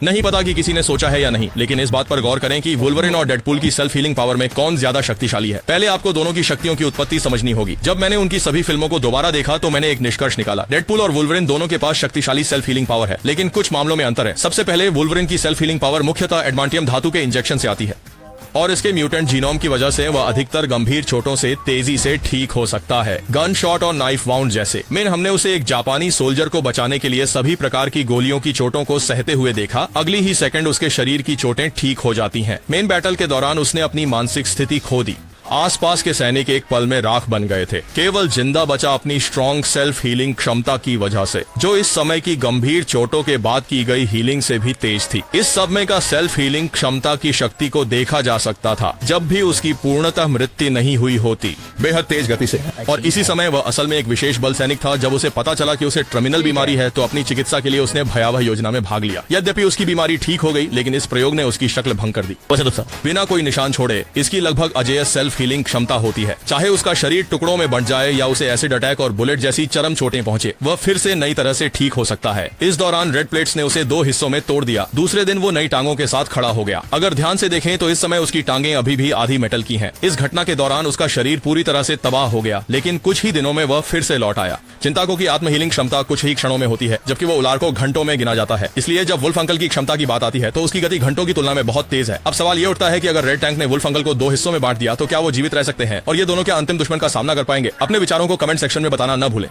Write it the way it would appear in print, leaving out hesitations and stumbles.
नहीं पता कि किसी ने सोचा है या नहीं, लेकिन इस बात पर गौर करें कि वुल्वरिन और डेडपूल की सेल्फ हीलिंग पावर में कौन ज्यादा शक्तिशाली है। पहले आपको दोनों की शक्तियों की उत्पत्ति समझनी होगी। जब मैंने उनकी सभी फिल्मों को दोबारा देखा तो मैंने एक निष्कर्ष निकाला। डेडपूल और वुल्वरिन दोनों के पास शक्तिशाली सेल्फ हीलिंग पावर है, लेकिन कुछ मामलों में अंतर है। सबसे पहले वुल्वरिन की सेल्फ हीलिंग पावर मुख्यतः एडमांटियम धातु के इंजेक्शन से आती है और इसके म्यूटेंट जीनोम की वजह से वह अधिकतर गंभीर चोटों से तेजी से ठीक हो सकता है, गन शॉट और नाइफ वाउंड जैसे। मेन हमने उसे एक जापानी सोल्जर को बचाने के लिए सभी प्रकार की गोलियों की चोटों को सहते हुए देखा। अगली ही सेकंड उसके शरीर की चोटें ठीक हो जाती हैं। मेन बैटल के दौरान उसने अपनी मानसिक स्थिति खो दी। आसपास के सैनिक एक पल में राख बन गए थे, केवल जिंदा बचा अपनी स्ट्रॉन्ग सेल्फ हीलिंग क्षमता की वजह से, जो इस समय की गंभीर चोटों के बाद की गई हीलिंग से भी तेज थी। इस सब में का सेल्फ हीलिंग क्षमता की शक्ति को देखा जा सकता था जब भी उसकी पूर्णतः मृत्यु नहीं हुई होती, बेहद तेज गति से। और इसी समय वह असल में एक विशेष बल सैनिक था। जब उसे पता चला कि उसे टर्मिनल बीमारी है तो अपनी चिकित्सा के लिए उसने भयावह योजना में भाग लिया। यद्यपि उसकी बीमारी ठीक हो गई, लेकिन इस प्रयोग ने उसकी शक्ल भंग कर दी। बिना कोई निशान छोड़े इसकी लगभग अजेय सेल्फ हीलिंग क्षमता होती है। चाहे उसका शरीर टुकड़ों में बंट जाए या उसे एसिड अटैक और बुलेट जैसी चरम चोटें पहुंचे, वह फिर से नई तरह से ठीक हो सकता है। इस दौरान रेड प्लेट्स ने उसे 2 हिस्सों में तोड़ दिया। दूसरे दिन वो नई टांगों के साथ खड़ा हो गया। अगर ध्यान से देखें तो इस समय उसकी टांगें अभी भी आधी मेटल की हैं। इस घटना के दौरान उसका शरीर पूरी तरह से तबाह हो गया, लेकिन कुछ ही दिनों में वह फिर से लौट आया। चिंताकों की आत्म हीलिंग क्षमता कुछ ही क्षणों में होती है, जबकि वो उलार को घंटों में गिना जाता है। इसलिए जब वुल्फ अंकल की क्षमता की बात आती है तो उसकी गति घंटों की तुलना में बहुत तेज है। अब सवाल ये उठता है कि अगर रेड टैंक ने वुल्फ अंकल को 2 हिस्सों में बांट दिया तो क्या वो जीवित रह सकते हैं और ये दोनों क्या अंतिम दुश्मन का सामना कर पाएंगे? अपने विचारों को कमेंट सेक्शन में बताना न भूलें।